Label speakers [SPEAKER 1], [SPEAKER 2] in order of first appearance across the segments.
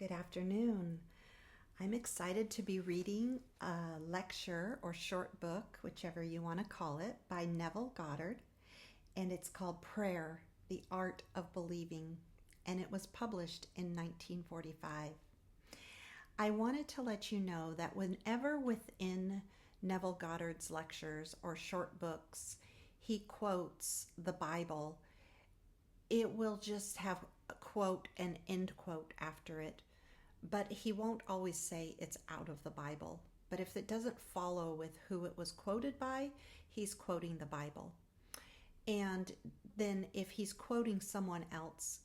[SPEAKER 1] Good afternoon. I'm excited to be reading a lecture or short book, whichever you want to call it, by Neville Goddard, and it's called Prayer, the Art of Believing, and it was published in 1945. I wanted to let you know that whenever within Neville Goddard's lectures or short books he quotes the Bible, it will just have a quote and end quote after it. But he won't always say it's out of the Bible. But if it doesn't follow with who it was quoted by, he's quoting the Bible. And then if he's quoting someone else,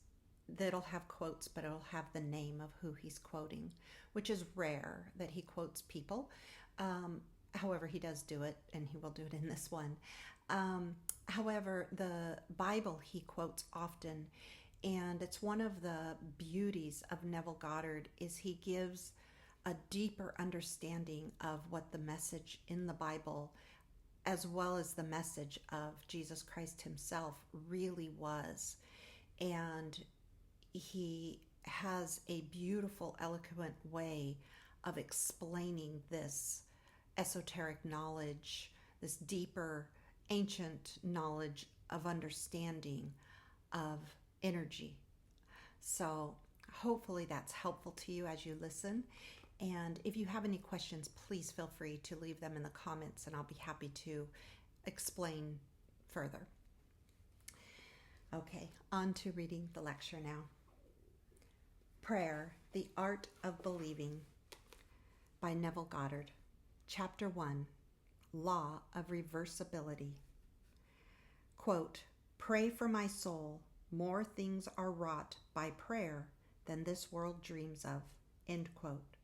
[SPEAKER 1] that'll have quotes, but it'll have the name of who he's quoting, which is rare that he quotes people. However, he does do it, and he will do it in this one. However, the Bible he quotes often, and it's one of the beauties of Neville Goddard is he gives a deeper understanding of what the message in the Bible, as well as the message of Jesus Christ himself, really was. And he has a beautiful, eloquent way of explaining this esoteric knowledge, this deeper, ancient knowledge of understanding of energy. So hopefully that's helpful to you as you listen. And if you have any questions, please feel free to leave them in the comments and I'll be happy to explain further. Okay, on to reading the lecture now. Prayer, the Art of Believing by Neville Goddard. Chapter 1, Law of Reversibility. Quote, "Pray for my soul. More things are wrought by prayer than this world dreams of." End quote.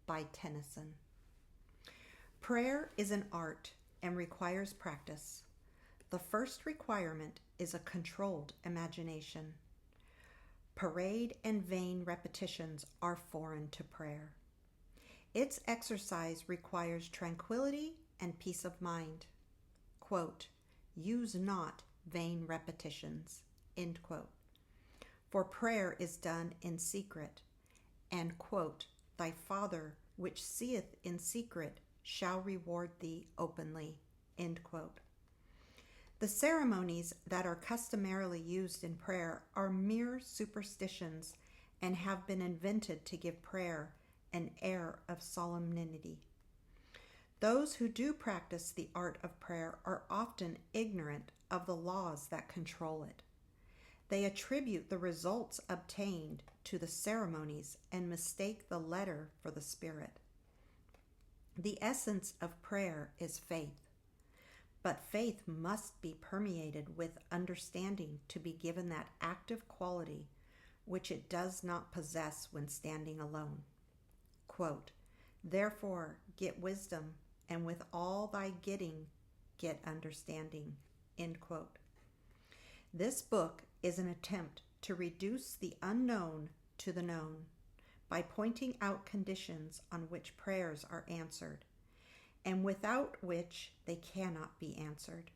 [SPEAKER 1] By Tennyson. Prayer is an art and requires practice. The first requirement is a controlled imagination. Parade and vain repetitions are foreign to prayer. Its exercise requires tranquility and peace of mind. Quote, "Use not vain repetitions." End quote. For prayer is done in secret, and quote, "Thy Father which seeth in secret shall reward thee openly." End quote. The ceremonies that are customarily used in prayer are mere superstitions and have been invented to give prayer an air of solemnity. Those who do practice the art of prayer are often ignorant of the laws that control it. They attribute the results obtained to the ceremonies and mistake the letter for the spirit. The essence of prayer is faith, but faith must be permeated with understanding to be given that active quality which it does not possess when standing alone. Quote, "Therefore get wisdom, and with all thy getting, get understanding." End quote. This book is an attempt to reduce the unknown to the known by pointing out conditions on which prayers are answered and without which they cannot be answered.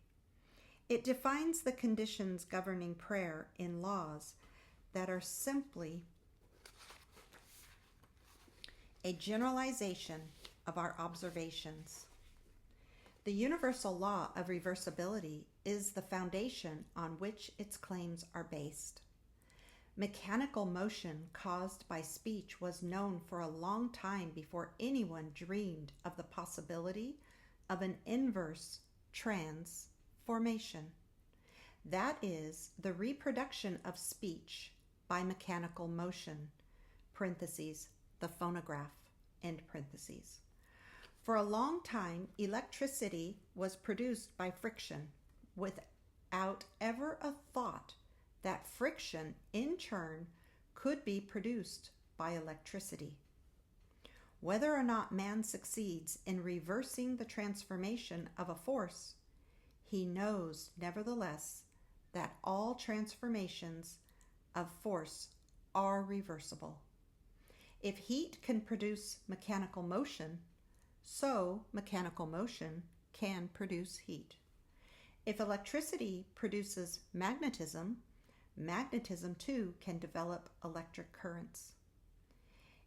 [SPEAKER 1] It defines the conditions governing prayer in laws that are simply a generalization of our observations. The universal law of reversibility is the foundation on which its claims are based. Mechanical motion caused by speech was known for a long time before anyone dreamed of the possibility of an inverse transformation. That is, the reproduction of speech by mechanical motion, parentheses, the phonograph, end parentheses. For a long time, electricity was produced by friction, without ever a thought that friction in turn could be produced by electricity. Whether or not man succeeds in reversing the transformation of a force, he knows nevertheless that all transformations of force are reversible. If heat can produce mechanical motion, so mechanical motion can produce heat. If electricity produces magnetism, magnetism too can develop electric currents.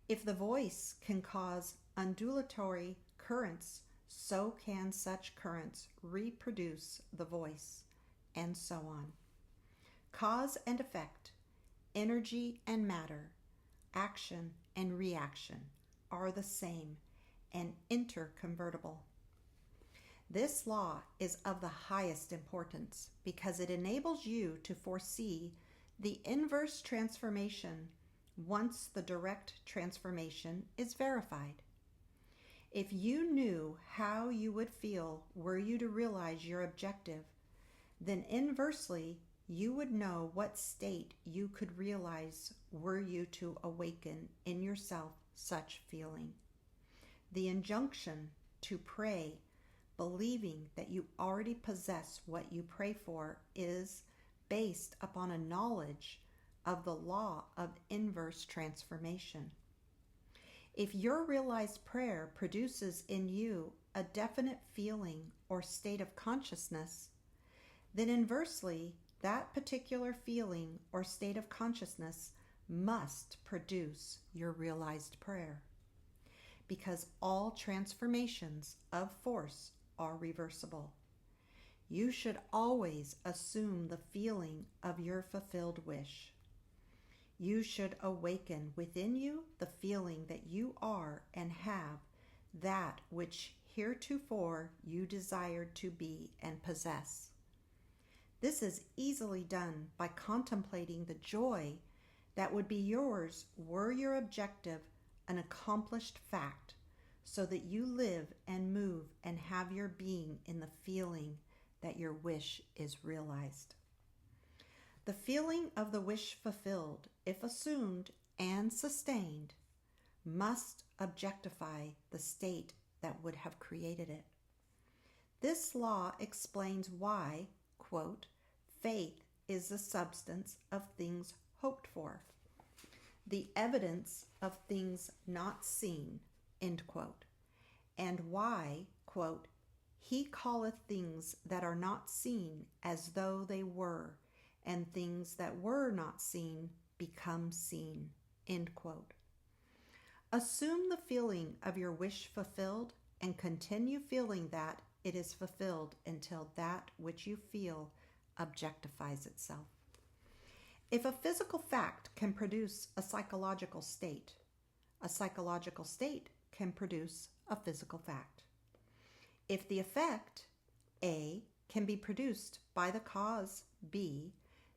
[SPEAKER 1] If the voice can cause undulatory currents, so can such currents reproduce the voice, and so on. Cause and effect, energy and matter, action and reaction are the same and interconvertible. This law is of the highest importance because it enables you to foresee the inverse transformation once the direct transformation is verified. If you knew how you would feel were you to realize your objective, then inversely you would know what state you could realize were you to awaken in yourself such feeling. The injunction to pray, believing that you already possess what you pray for, is based upon a knowledge of the law of inverse transformation. If your realized prayer produces in you a definite feeling or state of consciousness, then inversely, that particular feeling or state of consciousness must produce your realized prayer, because all transformations of force are reversible. You should always assume the feeling of your fulfilled wish. You should awaken within you the feeling that you are and have that which heretofore you desired to be and possess. This is easily done by contemplating the joy that would be yours were your objective an accomplished fact, so that you live and move and have your being in the feeling that your wish is realized. The feeling of the wish fulfilled, if assumed and sustained, must objectify the state that would have created it. This law explains why, quote, faith is the substance of things hoped for, the evidence of things not seen, end quote, and why, quote, he calleth things that are not seen as though they were, and things that were not seen become seen, end quote. Assume the feeling of your wish fulfilled and continue feeling that it is fulfilled until that which you feel objectifies itself. If a physical fact can produce a psychological state can produce a physical fact. If the effect, A, can be produced by the cause, B,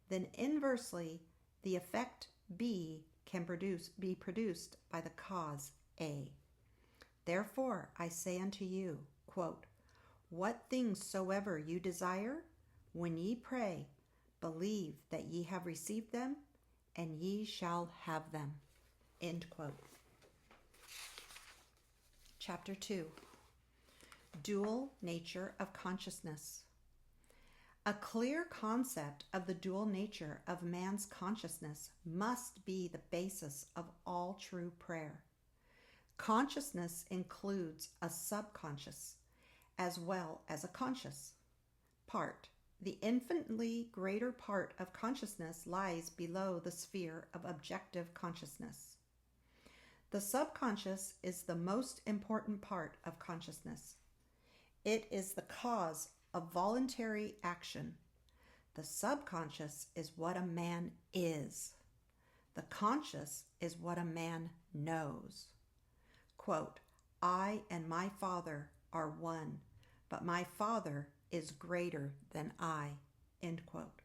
[SPEAKER 1] then inversely, the effect B can be produced by the cause A. Therefore, I say unto you, quote, what things soever you desire, when ye pray, believe that ye have received them, and ye shall have them. End quote. Chapter 2. Dual nature of consciousness. A clear concept of the dual nature of man's consciousness must be the basis of all true prayer. Consciousness includes a subconscious as well as a conscious part. The infinitely greater part of consciousness lies below the sphere of objective consciousness. The subconscious is the most important part of consciousness. It is the cause of voluntary action. The subconscious is what a man is. The conscious is what a man knows. Quote, I and my Father are one, but my Father is greater than I, end quote.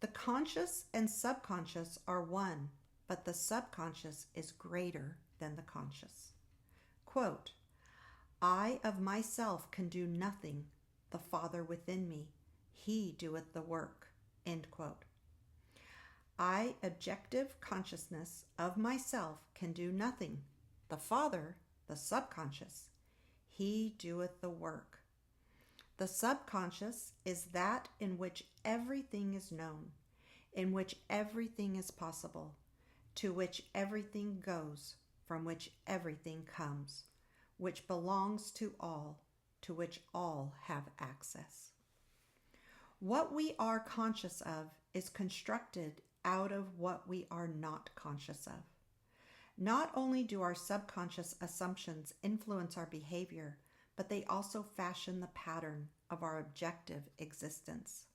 [SPEAKER 1] The conscious and subconscious are one, but the subconscious is greater than the conscious. Quote, I of myself can do nothing, the Father within me, he doeth the work, end quote. I, objective consciousness of myself, can do nothing. The Father, the subconscious, he doeth the work. The subconscious is that in which everything is known, in which everything is possible, to which everything goes, from which everything comes, which belongs to all, to which all have access. What we are conscious of is constructed out of what we are not conscious of. Not only do our subconscious assumptions influence our behavior, but they also fashion the pattern of our objective existence.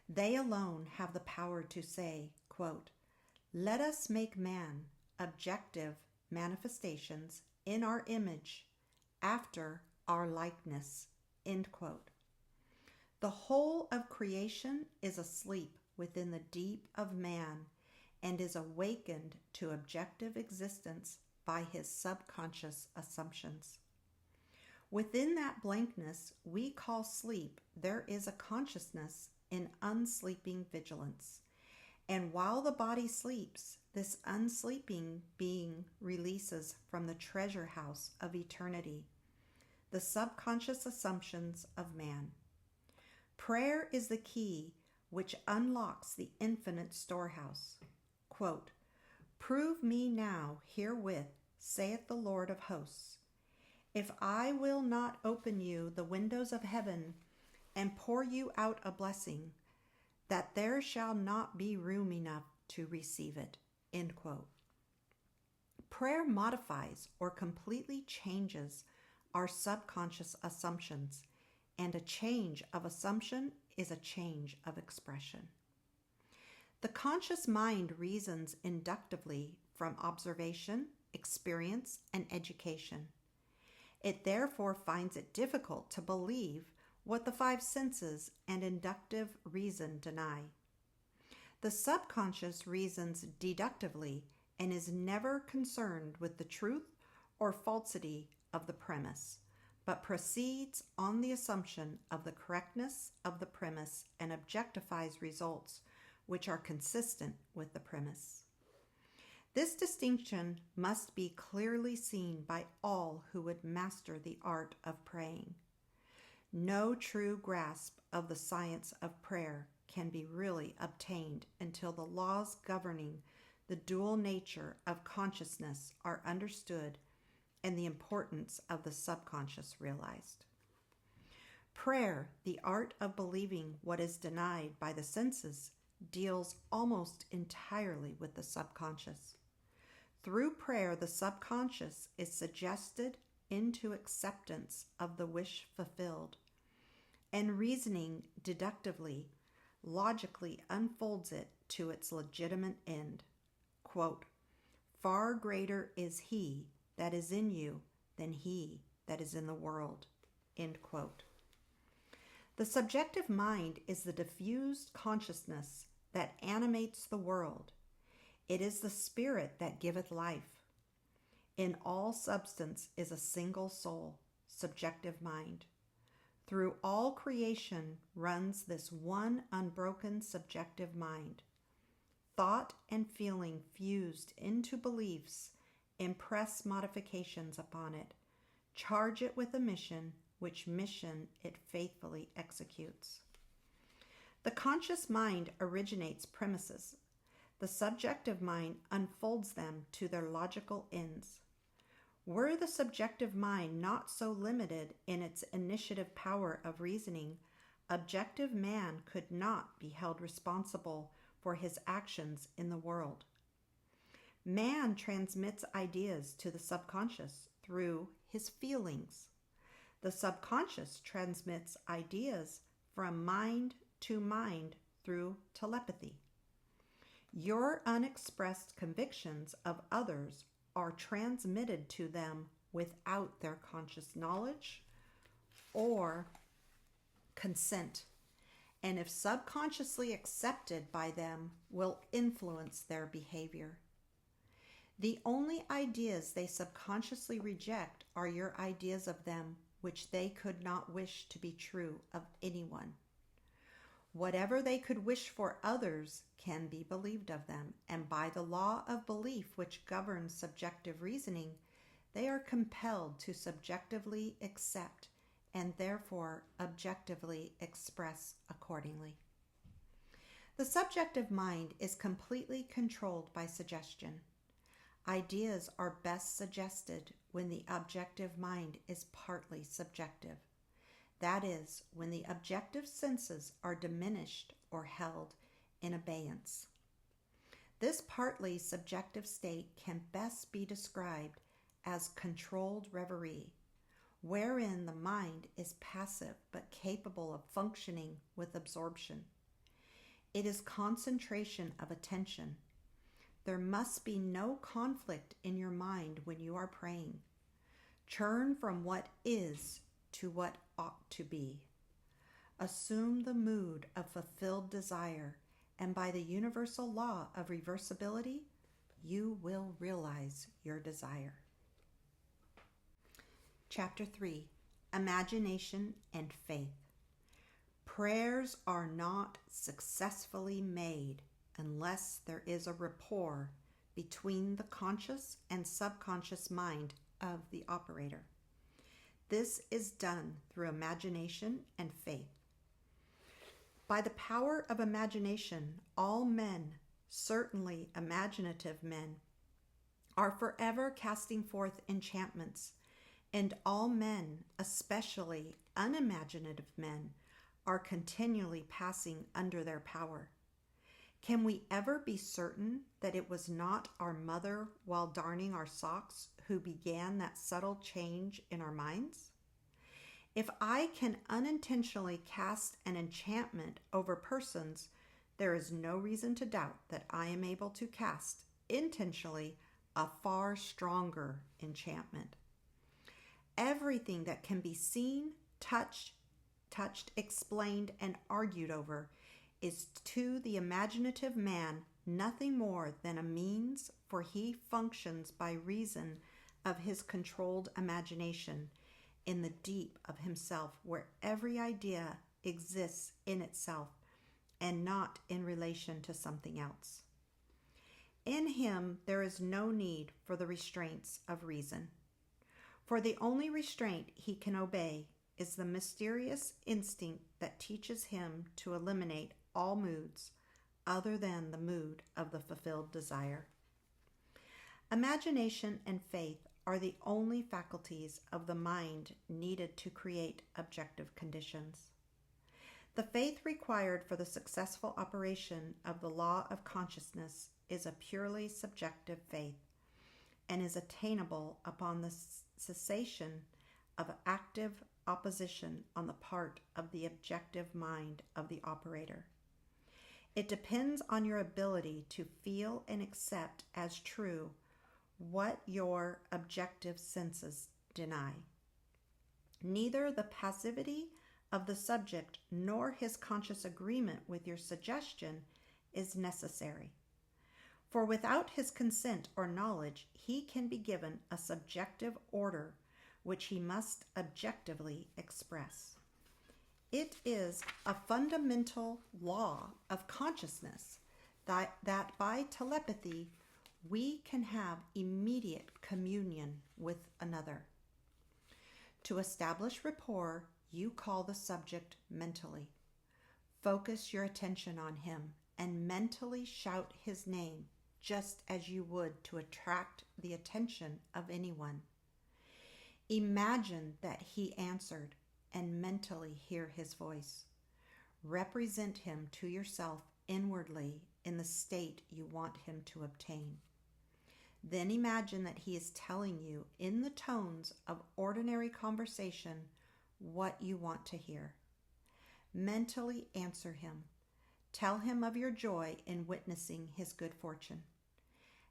[SPEAKER 1] They alone have the power to say, quote, "Let us make man objective manifestations in our image, after our likeness," end quote. The whole of creation is asleep within the deep of man and is awakened to objective existence by his subconscious assumptions. Within that blankness we call sleep, there is a consciousness in unsleeping vigilance. And while the body sleeps, this unsleeping being releases from the treasure house of eternity the subconscious assumptions of man. Prayer is the key which unlocks the infinite storehouse. Quote, "Prove me now herewith, saith the Lord of hosts, if I will not open you the windows of heaven and pour you out a blessing, that there shall not be room enough to receive it." End quote. Prayer modifies or completely changes our subconscious assumptions, and a change of assumption is a change of expression. The conscious mind reasons inductively from observation, experience, and education. It therefore finds it difficult to believe what the five senses and inductive reason deny. The subconscious reasons deductively and is never concerned with the truth or falsity of the premise, but proceeds on the assumption of the correctness of the premise and objectifies results which are consistent with the premise. This distinction must be clearly seen by all who would master the art of praying. No true grasp of the science of prayer can be really obtained until the laws governing the dual nature of consciousness are understood and the importance of the subconscious realized. Prayer, the art of believing what is denied by the senses, deals almost entirely with the subconscious. Through prayer, the subconscious is suggested into acceptance of the wish fulfilled, and reasoning deductively, logically unfolds it to its legitimate end. Quote, "Far greater is he that is in you than he that is in the world." End quote. The subjective mind is the diffused consciousness that animates the world. It is the spirit that giveth life. In all substance is a single soul, subjective mind. Through all creation runs this one unbroken subjective mind. Thought and feeling fused into beliefs impress modifications upon it, charge it with a mission, which mission it faithfully executes. The conscious mind originates premises. The subjective mind unfolds them to their logical ends. Were the subjective mind not so limited in its initiative power of reasoning, objective man could not be held responsible for his actions in the world. Man transmits ideas to the subconscious through his feelings. The subconscious transmits ideas from mind to mind through telepathy. Your unexpressed convictions of others are transmitted to them without their conscious knowledge or consent, and if subconsciously accepted by them, will influence their behavior. The only ideas they subconsciously reject are your ideas of them, which they could not wish to be true of anyone. Whatever they could wish for others can be believed of them, and by the law of belief which governs subjective reasoning, they are compelled to subjectively accept and therefore objectively express accordingly. The subjective mind is completely controlled by suggestion. Ideas are best suggested when the objective mind is partly subjective. That is, when the objective senses are diminished or held in abeyance. This partly subjective state can best be described as controlled reverie, wherein the mind is passive but capable of functioning with absorption. It is concentration of attention. There must be no conflict in your mind when you are praying. Turn from what is to what ought to be. Assume the mood of fulfilled desire, and by the universal law of reversibility, you will realize your desire. Chapter 3, Imagination and Faith. Prayers are not successfully made unless there is a rapport between the conscious and subconscious mind of the operator. This is done through imagination and faith. By the power of imagination, all men, certainly imaginative men, are forever casting forth enchantments, and all men, especially unimaginative men, are continually passing under their power. Can we ever be certain that it was not our mother while darning our socks who began that subtle change in our minds? If I can unintentionally cast an enchantment over persons, there is no reason to doubt that I am able to cast intentionally a far stronger enchantment. Everything that can be seen, touched, explained, and argued over is to the imaginative man nothing more than a means, for he functions by reason of his controlled imagination in the deep of himself, where every idea exists in itself and not in relation to something else. In him there is no need for the restraints of reason, for the only restraint he can obey is the mysterious instinct that teaches him to eliminate all moods other than the mood of the fulfilled desire. Imagination and faith are the only faculties of the mind needed to create objective conditions. The faith required for the successful operation of the law of consciousness is a purely subjective faith, and is attainable upon the cessation of active opposition on the part of the objective mind of the operator. It depends on your ability to feel and accept as true what your objective senses deny. Neither the passivity of the subject nor his conscious agreement with your suggestion is necessary. For without his consent or knowledge, he can be given a subjective order which he must objectively express. It is a fundamental law of consciousness that by telepathy we can have immediate communion with another. To establish rapport, you call the subject mentally. Focus your attention on him and mentally shout his name, just as you would to attract the attention of anyone. Imagine that he answered and mentally hear his voice. Represent him to yourself inwardly in the state you want him to obtain. Then imagine that he is telling you in the tones of ordinary conversation what you want to hear. Mentally answer him. Tell him of your joy in witnessing his good fortune.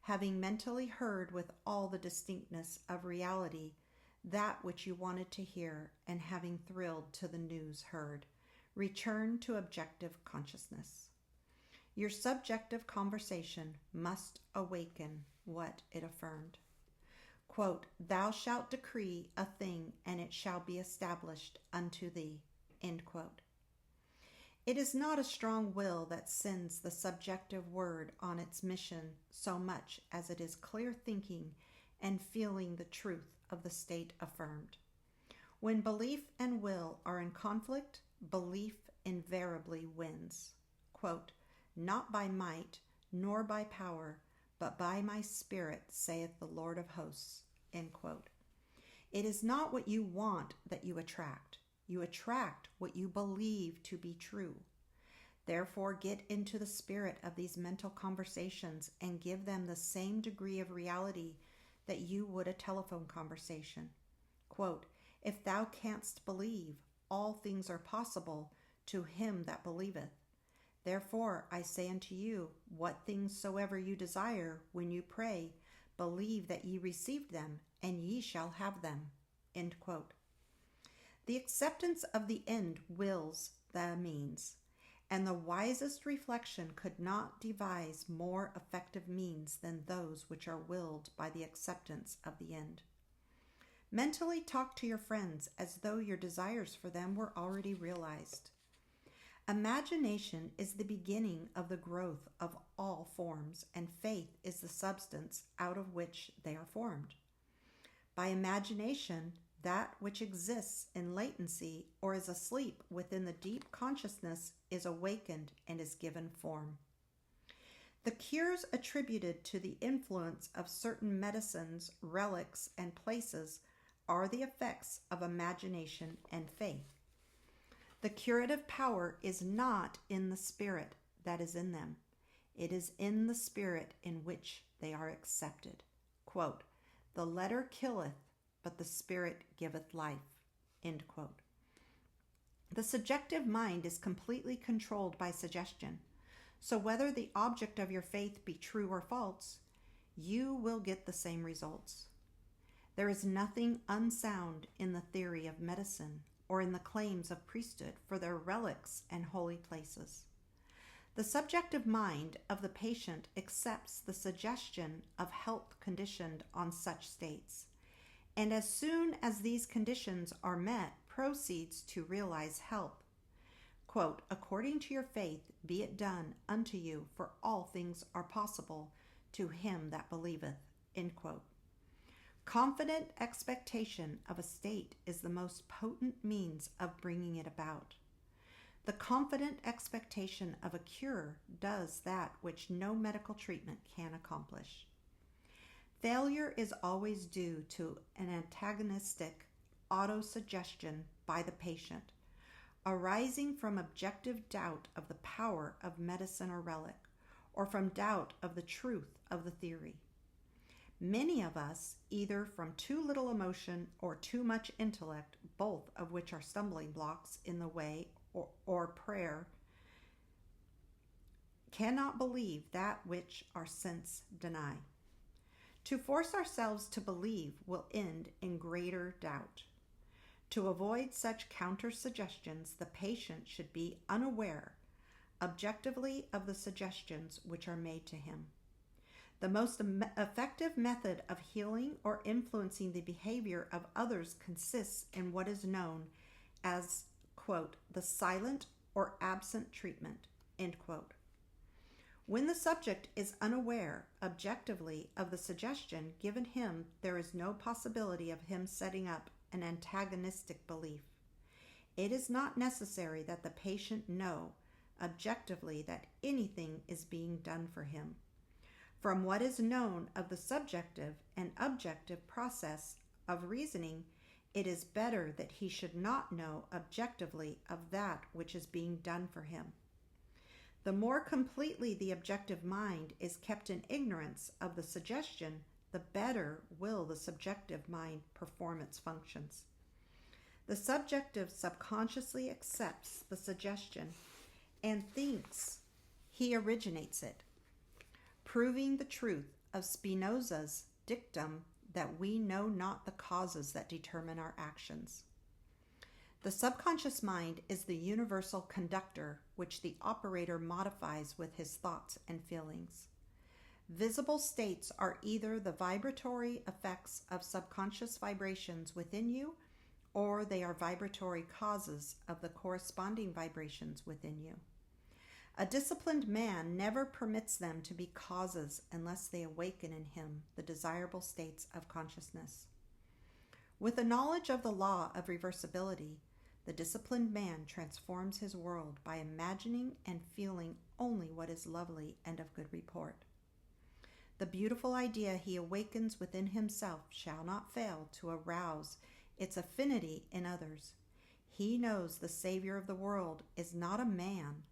[SPEAKER 1] Having mentally heard with all the distinctness of reality that which you wanted to hear, and having thrilled to the news heard, return to objective consciousness. Your subjective conversation must awaken what it affirmed. Quote, "Thou shalt decree a thing, and it shall be established unto thee." End quote. It is not a strong will that sends the subjective word on its mission so much as it is clear thinking and feeling the truth of the state affirmed. When belief and will are in conflict, belief invariably wins. Quote, "Not by might, nor by power, but by my spirit, saith the Lord of hosts." End quote. It is not what you want that you attract. You attract what you believe to be true. Therefore, get into the spirit of these mental conversations and give them the same degree of reality that you would a telephone conversation. Quote, if thou canst believe, all things are possible to him that believeth. Therefore, I say unto you, what things soever you desire when you pray, believe that ye receive them, and ye shall have them. End quote. The acceptance of the end wills the means, and the wisest reflection could not devise more effective means than those which are willed by the acceptance of the end. Mentally talk to your friends as though your desires for them were already realized. Imagination is the beginning of the growth of all forms, and faith is the substance out of which they are formed. By imagination, that which exists in latency or is asleep within the deep consciousness is awakened and is given form. The cures attributed to the influence of certain medicines, relics, and places are the effects of imagination and faith. The curative power is not in the spirit that is in them. It is in the spirit in which they are accepted. Quote, the letter killeth, but the spirit giveth life. End quote. The subjective mind is completely controlled by suggestion. So whether the object of your faith be true or false, you will get the same results. There is nothing unsound in the theory of medicine or in the claims of priesthood for their relics and holy places. The subjective mind of the patient accepts the suggestion of health conditioned on such states, and as soon as these conditions are met, proceeds to realize help. Quote, according to your faith be it done unto you, for all things are possible to him that believeth. End quote. Confident expectation of a state is the most potent means of bringing it about. The confident expectation of a cure does that which no medical treatment can accomplish. Failure is always due to an antagonistic autosuggestion by the patient, arising from objective doubt of the power of medicine or relic, or from doubt of the truth of the theory. Many of us, either from too little emotion or too much intellect, both of which are stumbling blocks in the way or prayer, cannot believe that which our sense deny. To force ourselves to believe will end in greater doubt. To avoid such counter-suggestions, the patient should be unaware, objectively, of the suggestions which are made to him. The most effective method of healing or influencing the behavior of others consists in what is known as, quote, the silent or absent treatment, end quote. When the subject is unaware, objectively, of the suggestion given him, there is no possibility of him setting up an antagonistic belief. It is not necessary that the patient know, objectively, that anything is being done for him. From what is known of the subjective and objective process of reasoning, it is better that he should not know objectively of that which is being done for him. The more completely the objective mind is kept in ignorance of the suggestion, the better will the subjective mind perform its functions. The subjective subconsciously accepts the suggestion and thinks he originates it, proving the truth of Spinoza's dictum that we know not the causes that determine our actions. The subconscious mind is the universal conductor which the operator modifies with his thoughts and feelings. Visible states are either the vibratory effects of subconscious vibrations within you, or they are vibratory causes of the corresponding vibrations within you. A disciplined man never permits them to be causes unless they awaken in him the desirable states of consciousness. With a knowledge of the law of reversibility, the disciplined man transforms his world by imagining and feeling only what is lovely and of good report. The beautiful idea he awakens within himself shall not fail to arouse its affinity in others. He knows the Savior of the world is not a man,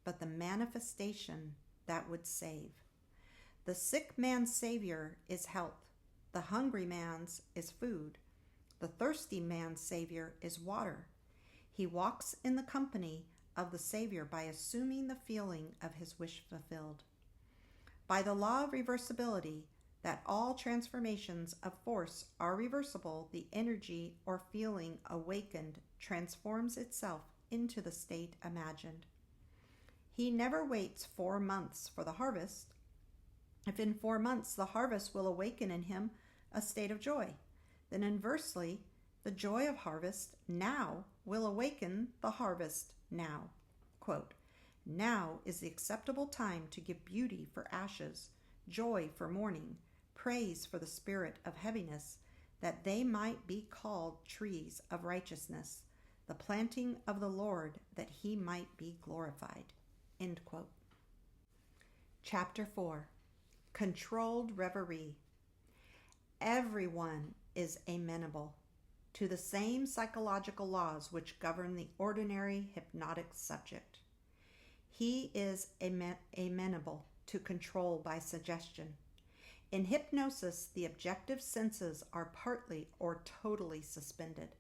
[SPEAKER 1] but the manifestation that would save. The sick man's Savior is health. The hungry man's is food. The thirsty man's Savior is water. He walks in the company of the Savior by assuming the feeling of his wish fulfilled. By the law of reversibility, that all transformations of force are reversible, the energy or feeling awakened transforms itself into the state imagined. He never waits 4 months for the harvest. If in 4 months the harvest will awaken in him a state of joy, then inversely, the joy of harvest now will awaken the harvest now. Quote, now is the acceptable time to give beauty for ashes, joy for mourning, praise for the spirit of heaviness, that they might be called trees of righteousness, the planting of the Lord, that he might be glorified. End quote. Chapter 4. Controlled Reverie. Everyone is amenable to the same psychological laws which govern the ordinary hypnotic subject. He is amenable to control by suggestion. In hypnosis, the objective senses are partly or totally suspended.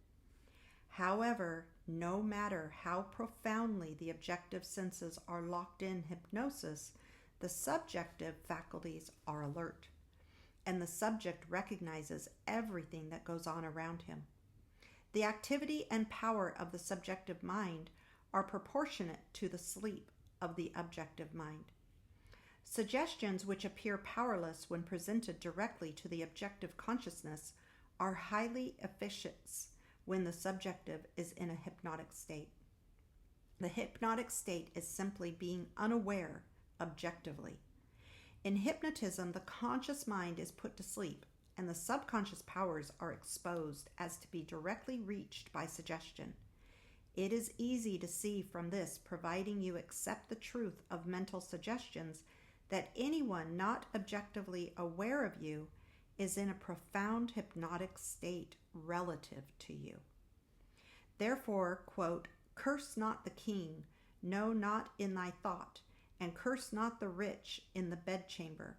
[SPEAKER 1] However, no matter how profoundly the objective senses are locked in hypnosis, the subjective faculties are alert, and the subject recognizes everything that goes on around him. The activity and power of the subjective mind are proportionate to the sleep of the objective mind. Suggestions which appear powerless when presented directly to the objective consciousness are highly efficient when the subjective is in a hypnotic state. The hypnotic state is simply being unaware objectively. In hypnotism, the conscious mind is put to sleep, and the subconscious powers are exposed as to be directly reached by suggestion. It is easy to see from this, providing you accept the truth of mental suggestions, that anyone not objectively aware of you is in a profound hypnotic state relative to you. Therefore, quote, curse not the king, no, not in thy thought, and curse not the rich in the bedchamber,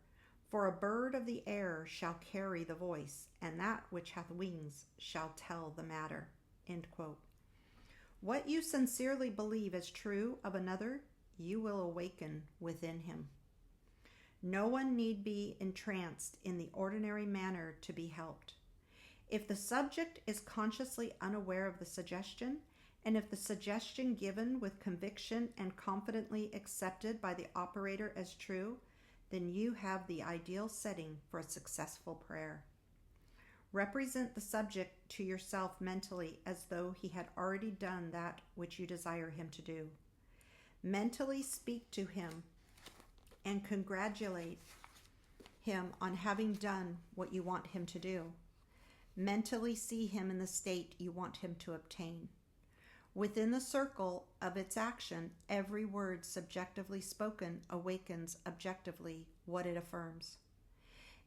[SPEAKER 1] for a bird of the air shall carry the voice, and that which hath wings shall tell the matter. End quote. What you sincerely believe is true of another, you will awaken within him. No one need be entranced in the ordinary manner to be helped. If the subject is consciously unaware of the suggestion, and if the suggestion given with conviction and confidently accepted by the operator as true, then you have the ideal setting for a successful prayer. Represent the subject to yourself mentally as though he had already done that which you desire him to do. Mentally speak to him and congratulate him on having done what you want him to do. Mentally see him in the state you want him to obtain. Within the circle of its action, every word subjectively spoken awakens objectively what it affirms.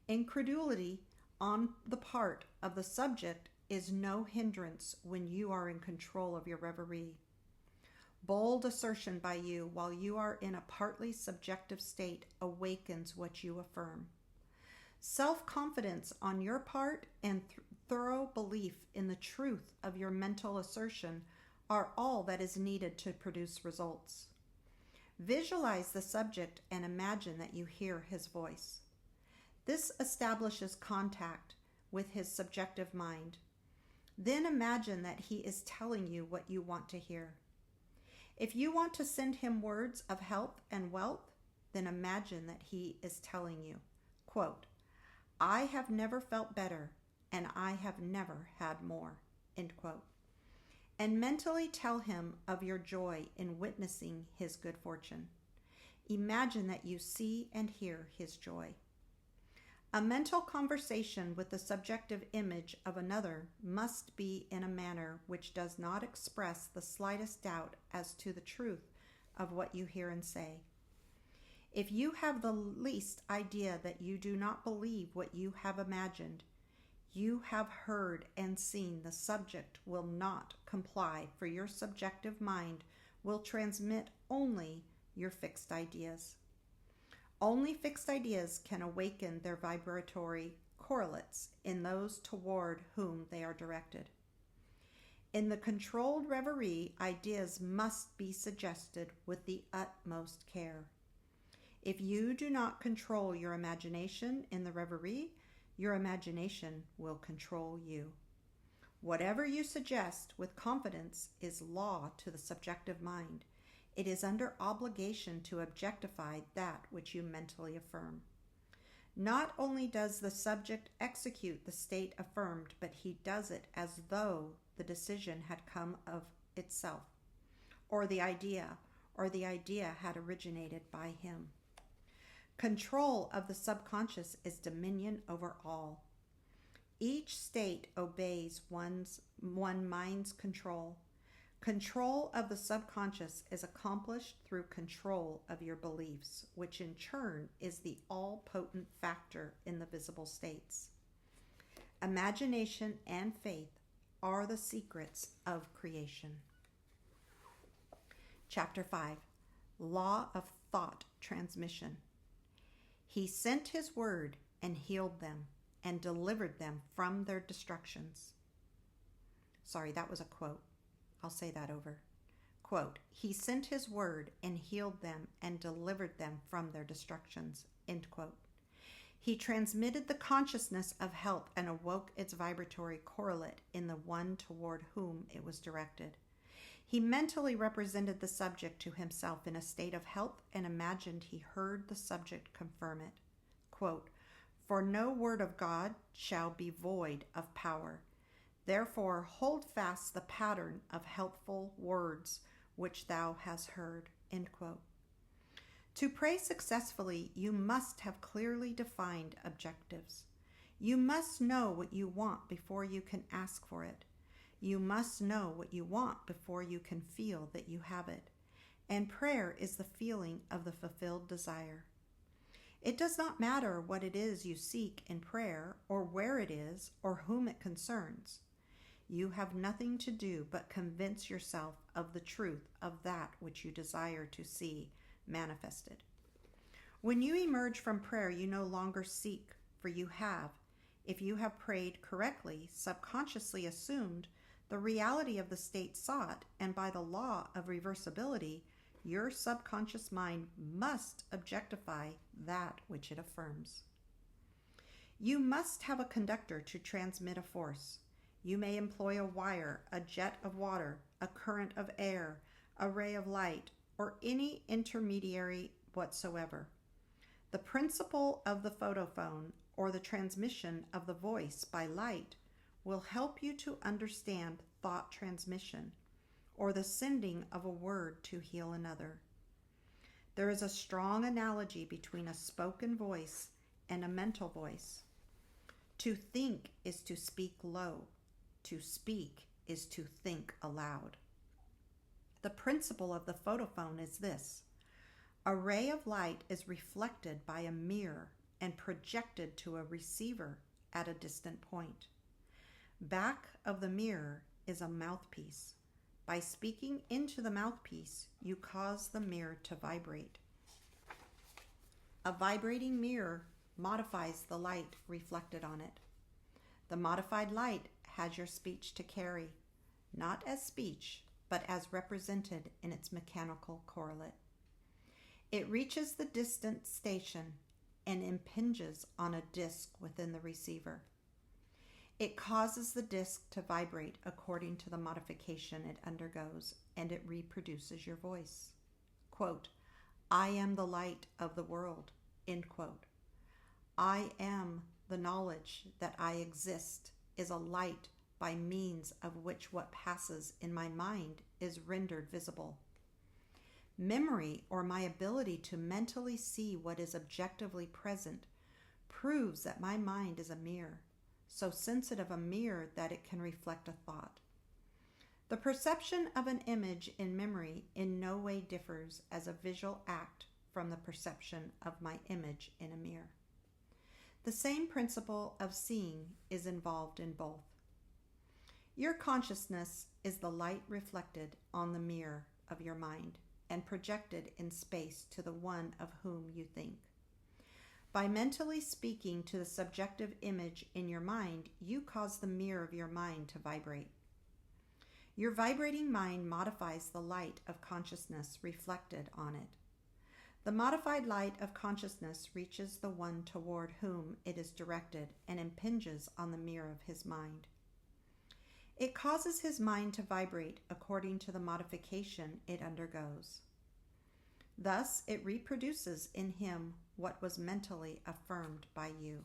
[SPEAKER 1] Incredulity on the part of the subject is no hindrance when you are in control of your reverie. Bold assertion by you while you are in a partly subjective state awakens what you affirm. Self-confidence on your part and thorough belief in the truth of your mental assertion are all that is needed to produce results. Visualize the subject and imagine that you hear his voice. This establishes contact with his subjective mind. Then imagine that he is telling you what you want to hear. If you want to send him words of health and wealth, then imagine that he is telling you, quote, I have never felt better, and I have never had more, end quote. And mentally tell him of your joy in witnessing his good fortune. Imagine that you see and hear his joy. A mental conversation with the subjective image of another must be in a manner which does not express the slightest doubt as to the truth of what you hear and say. If you have the least idea that you do not believe what you have imagined, you have heard and seen, the subject will not comply, for your subjective mind will transmit only your fixed ideas. Only fixed ideas can awaken their vibratory correlates in those toward whom they are directed. In the controlled reverie, ideas must be suggested with the utmost care. If you do not control your imagination in the reverie, your imagination will control you. Whatever you suggest with confidence is law to the subjective mind. It is under obligation to objectify that which you mentally affirm. Not only does the subject execute the state affirmed, but he does it as though the decision had come of itself, or the idea had originated by him. Control of the subconscious is dominion over all. Each state obeys one mind's control. Control of the subconscious is accomplished through control of your beliefs, which in turn is the all-potent factor in the visible states. Imagination and faith are the secrets of creation. Chapter 5. Law of Thought Transmission. He sent his word and healed them and delivered them from their destructions. Sorry, that was a quote. I'll say that over. Quote, he sent his word and healed them and delivered them from their destructions. End quote. He transmitted the consciousness of help and awoke its vibratory correlate in the one toward whom it was directed. He mentally represented the subject to himself in a state of help and imagined he heard the subject confirm it. Quote, for no word of God shall be void of power. Therefore hold fast the pattern of helpful words which thou hast heard. End quote. To pray successfully, you must have clearly defined objectives. You must know what you want before you can ask for it. You must know what you want before you can feel that you have it. And prayer is the feeling of the fulfilled desire. It does not matter what it is you seek in prayer, or where it is, or whom it concerns. You have nothing to do but convince yourself of the truth of that which you desire to see manifested. When you emerge from prayer, you no longer seek, for you have, if you have prayed correctly, subconsciously assumed the reality of the state sought, and by the law of reversibility, your subconscious mind must objectify that which it affirms. You must have a conductor to transmit a force. You may employ a wire, a jet of water, a current of air, a ray of light, or any intermediary whatsoever. The principle of the photophone, or the transmission of the voice by light, will help you to understand thought transmission, or the sending of a word to heal another. There is a strong analogy between a spoken voice and a mental voice. To think is to speak low. To speak is to think aloud. The principle of the photophone is this. A ray of light is reflected by a mirror and projected to a receiver at a distant point. Back of the mirror is a mouthpiece. By speaking into the mouthpiece, you cause the mirror to vibrate. A vibrating mirror modifies the light reflected on it. The modified light has your speech to carry, not as speech, but as represented in its mechanical correlate. It reaches the distant station and impinges on a disc within the receiver. It causes the disc to vibrate according to the modification it undergoes, and it reproduces your voice. Quote, I am the light of the world. End quote. I am the knowledge that I exist is a light by means of which what passes in my mind is rendered visible. Memory, or my ability to mentally see what is objectively present, proves that my mind is a mirror, so sensitive a mirror that it can reflect a thought. The perception of an image in memory in no way differs as a visual act from the perception of my image in a mirror. The same principle of seeing is involved in both. Your consciousness is the light reflected on the mirror of your mind, and projected in space to the one of whom you think. By mentally speaking to the subjective image in your mind, you cause the mirror of your mind to vibrate. Your vibrating mind modifies the light of consciousness reflected on it. The modified light of consciousness reaches the one toward whom it is directed and impinges on the mirror of his mind. It causes his mind to vibrate according to the modification it undergoes. Thus, it reproduces in him what was mentally affirmed by you.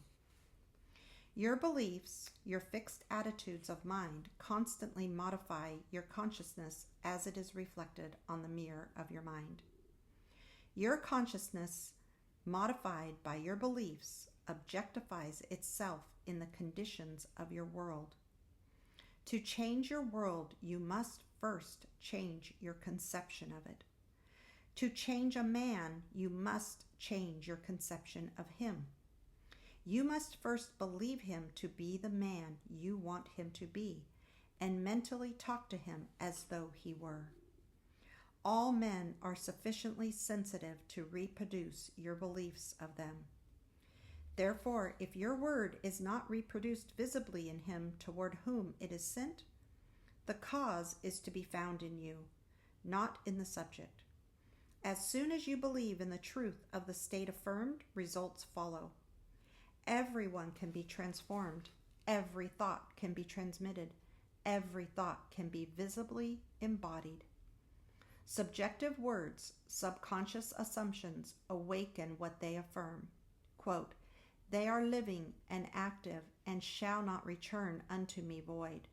[SPEAKER 1] Your beliefs, your fixed attitudes of mind, constantly modify your consciousness as it is reflected on the mirror of your mind. Your consciousness, modified by your beliefs, objectifies itself in the conditions of your world. To change your world, you must first change your conception of it. To change a man, you must change your conception of him. You must first believe him to be the man you want him to be, and mentally talk to him as though he were. All men are sufficiently sensitive to reproduce your beliefs of them. Therefore, if your word is not reproduced visibly in him toward whom it is sent, the cause is to be found in you, not in the subject. As soon as you believe in the truth of the state affirmed, results follow. Everyone can be transformed. Every thought can be transmitted. Every thought can be visibly embodied. Subjective words, subconscious assumptions awaken what they affirm. Quote, "They are living and active and shall not return unto me void,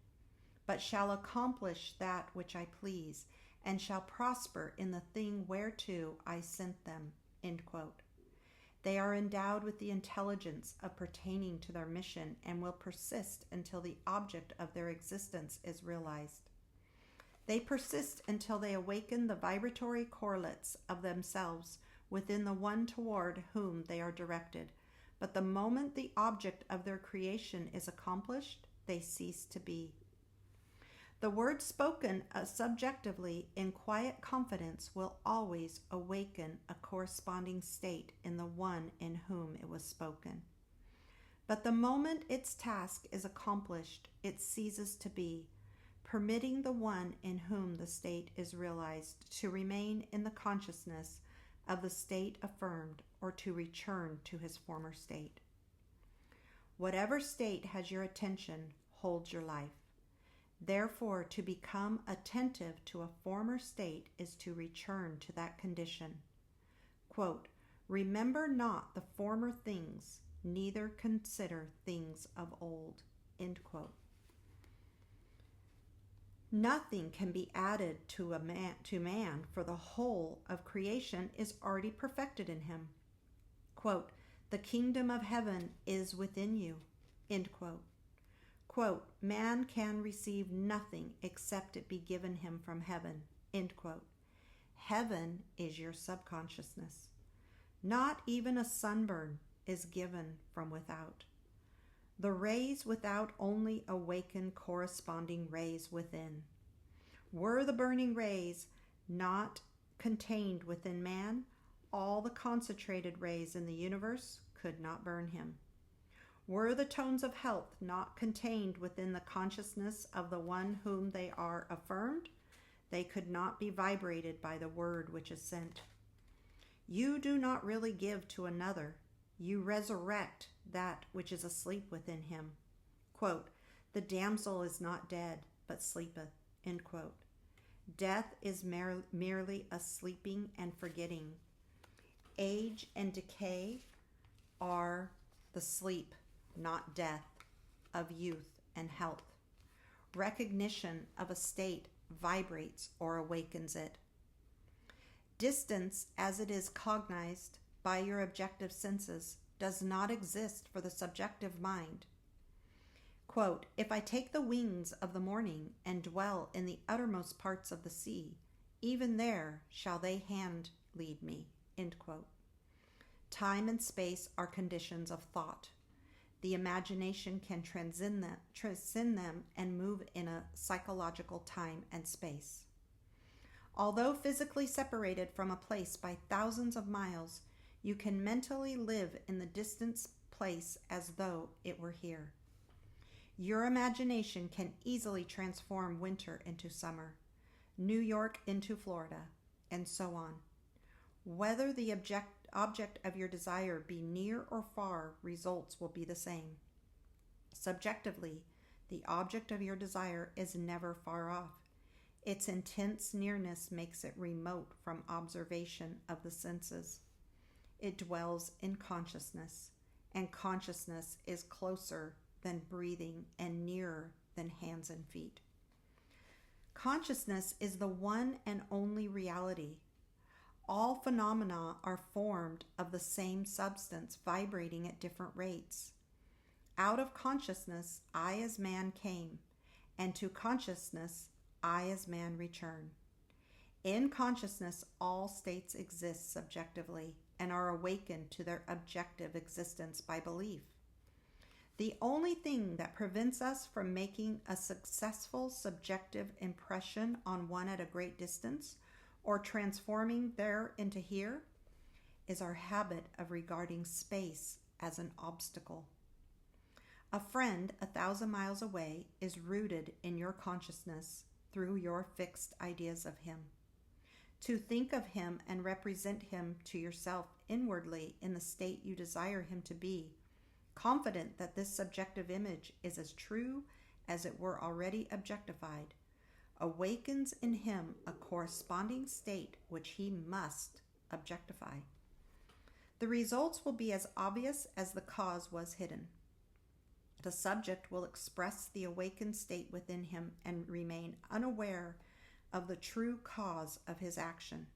[SPEAKER 1] but shall accomplish that which I please, and shall prosper in the thing whereto I sent them." End quote. They are endowed with the intelligence of pertaining to their mission and will persist until the object of their existence is realized. They persist until they awaken the vibratory correlates of themselves within the one toward whom they are directed. But the moment the object of their creation is accomplished, they cease to be. The words spoken subjectively in quiet confidence will always awaken a corresponding state in the one in whom it was spoken. But the moment its task is accomplished, it ceases to be, permitting the one in whom the state is realized to remain in the consciousness of the state affirmed or to return to his former state. Whatever state has your attention holds your life. Therefore, to become attentive to a former state is to return to that condition. Quote, "Remember not the former things, neither consider things of old." End quote. Nothing can be added to man, for the whole of creation is already perfected in him. Quote, "The kingdom of heaven is within you." End quote. Quote, "Man can receive nothing except it be given him from heaven." End quote. Heaven is your subconsciousness. Not even a sunburn is given from without. The rays without only awaken corresponding rays within. Were the burning rays not contained within man, all the concentrated rays in the universe could not burn him. Were the tones of health not contained within the consciousness of the one whom they are affirmed, they could not be vibrated by the word which is sent. You do not really give to another. You resurrect that which is asleep within him. Quote, "The damsel is not dead, but sleepeth." End quote. Death is merely a sleeping and forgetting. Age and decay are the sleep, not death, of youth and health. Recognition of a state vibrates or awakens it. Distance, as it is cognized by your objective senses, does not exist for the subjective mind. Quote, "If I take the wings of the morning and dwell in the uttermost parts of the sea, even there shall they hand lead me." End quote. Time and space are conditions of thought. The imagination can transcend them and move in a psychological time and space. Although physically separated from a place by thousands of miles, you can mentally live in the distant place as though it were here. Your imagination can easily transform winter into summer, New York into Florida, and so on. Whether the object of your desire be near or far, results will be the same. Subjectively, the object of your desire is never far off. Its intense nearness makes it remote from observation of the senses. It dwells in consciousness, and consciousness is closer than breathing and nearer than hands and feet. Consciousness is the one and only reality. All phenomena are formed of the same substance, vibrating at different rates. Out of consciousness, I as man came, and to consciousness, I as man return. In consciousness, all states exist subjectively and are awakened to their objective existence by belief. The only thing that prevents us from making a successful subjective impression on one at a great distance, or transforming there into here, is our habit of regarding space as an obstacle. A friend 1,000 miles away is rooted in your consciousness through your fixed ideas of him. To think of him and represent him to yourself inwardly in the state you desire him to be, confident that this subjective image is as true as it were already objectified, awakens in him a corresponding state which he must objectify. The results will be as obvious as the cause was hidden. The subject will express the awakened state within him and remain unaware of the true cause of his action.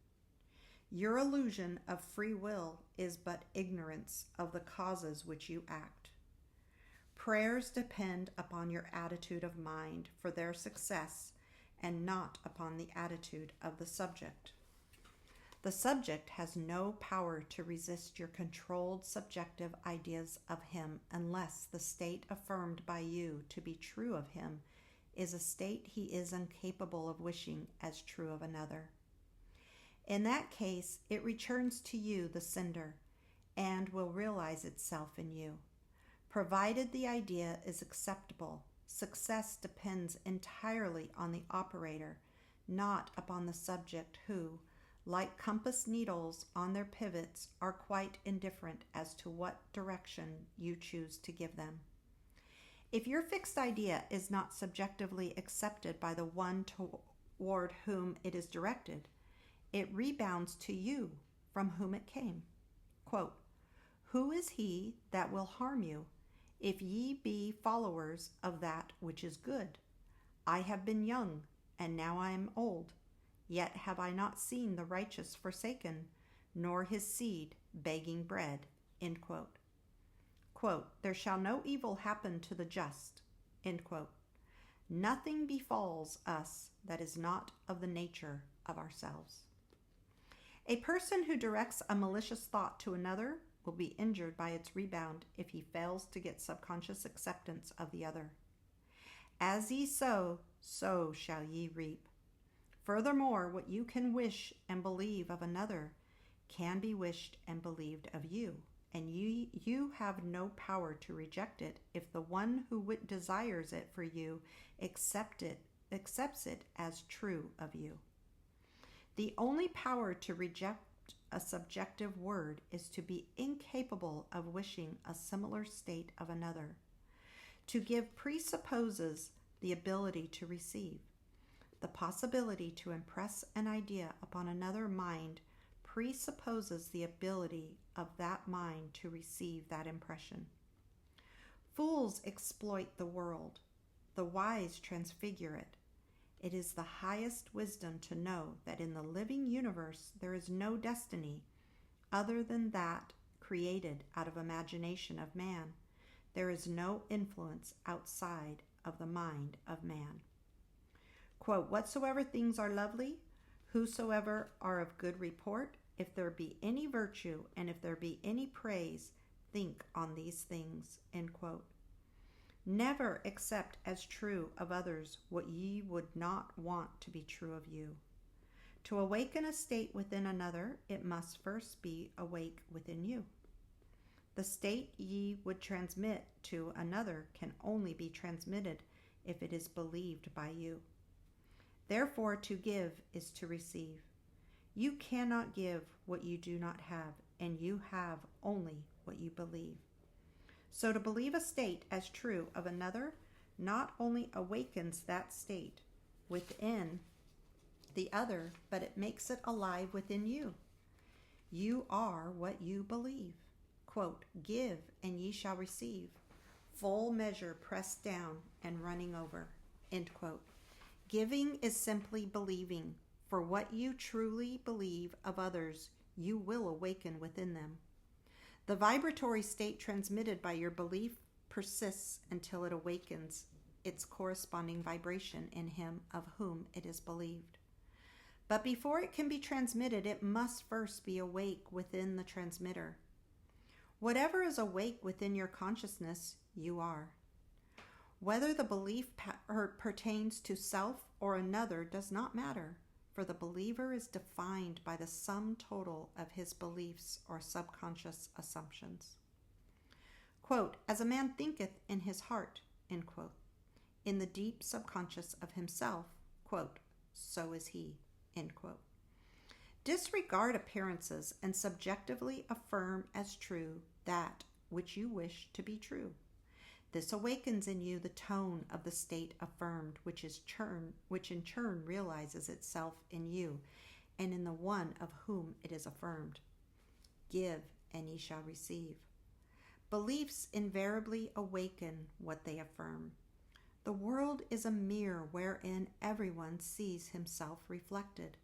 [SPEAKER 1] Your illusion of free will is but ignorance of the causes which you act. Prayers depend upon your attitude of mind for their success and not upon the attitude of the subject. The subject has no power to resist your controlled subjective ideas of him unless the state affirmed by you to be true of him is a state he is incapable of wishing as true of another. In that case, it returns to you, the sender, and will realize itself in you. Provided the idea is acceptable, success depends entirely on the operator, not upon the subject who, like compass needles on their pivots, are quite indifferent as to what direction you choose to give them. If your fixed idea is not subjectively accepted by the one toward whom it is directed, it rebounds to you from whom it came. Quote, "Who is he that will harm you, if ye be followers of that which is good? I have been young, and now I am old, yet have I not seen the righteous forsaken, nor his seed begging bread." End quote. Quote, "There shall no evil happen to the just." End quote. Nothing befalls us that is not of the nature of ourselves. A person who directs a malicious thought to another will be injured by its rebound if he fails to get subconscious acceptance of the other. As ye sow, so shall ye reap. Furthermore, what you can wish and believe of another can be wished and believed of you, and you have no power to reject it if the one who desires it for you accepts it as true of you. The only power to reject a subjective word is to be incapable of wishing a similar state of another. To give presupposes the ability to receive. The possibility to impress an idea upon another mind presupposes the ability of that mind to receive that impression. Fools exploit the world. The wise transfigure it. It is the highest wisdom to know that in the living universe there is no destiny other than that created out of imagination of man. There is no influence outside of the mind of man. Quote, "Whatsoever things are lovely, whosoever are of good report, if there be any virtue and if there be any praise, think on these things." End quote. Never accept as true of others what ye would not want to be true of you. To awaken a state within another, it must first be awake within you. The state ye would transmit to another can only be transmitted if it is believed by you. Therefore, to give is to receive. You cannot give what you do not have, and you have only what you believe. So to believe a state as true of another not only awakens that state within the other, but it makes it alive within you. You are what you believe. Quote, give and ye shall receive. Full measure pressed down and running over. End quote. Giving is simply believing. For what you truly believe of others, you will awaken within them. The vibratory state transmitted by your belief persists until it awakens its corresponding vibration in him of whom it is believed. But before it can be transmitted, it must first be awake within the transmitter. Whatever is awake within your consciousness, you are. Whether the belief pertains to self or another does not matter, for the believer is defined by the sum total of his beliefs or subconscious assumptions. Quote, as a man thinketh in his heart, end quote, in the deep subconscious of himself, quote, so is he, end quote. Disregard appearances and subjectively affirm as true that which you wish to be true. This awakens in you the tone of the state affirmed, which in turn realizes itself in you and in the one of whom it is affirmed. Give, and ye shall receive. Beliefs invariably awaken what they affirm. The world is a mirror wherein everyone sees himself reflected.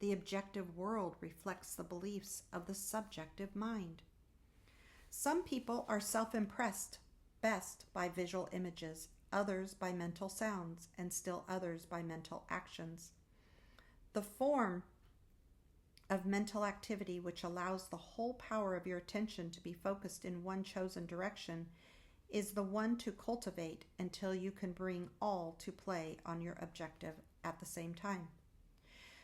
[SPEAKER 1] The objective world reflects the beliefs of the subjective mind. Some people are self-impressed best by visual images, others by mental sounds, and still others by mental actions. The form of mental activity which allows the whole power of your attention to be focused in one chosen direction is the one to cultivate until you can bring all to play on your objective at the same time.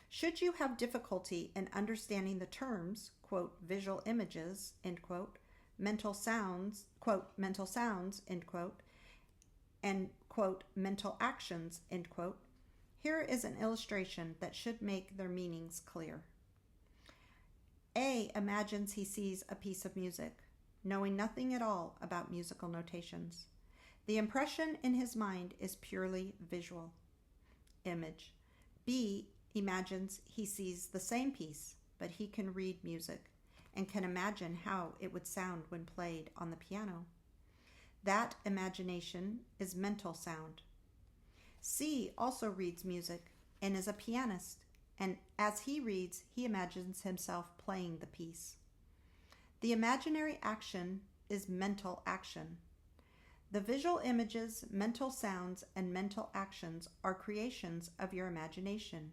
[SPEAKER 1] Should you have difficulty in understanding the terms, quote, visual images, end quote, mental sounds, end quote, and, quote, mental actions, end quote, here is an illustration that should make their meanings clear. A imagines he sees a piece of music, knowing nothing at all about musical notations. The impression in his mind is purely visual image. B imagines he sees the same piece, but he can read music and can imagine how it would sound when played on the piano. That imagination is mental sound. C also reads music and is a pianist, and as he reads, he imagines himself playing the piece. The imaginary action is mental action. The visual images, mental sounds, and mental actions are creations of your imagination,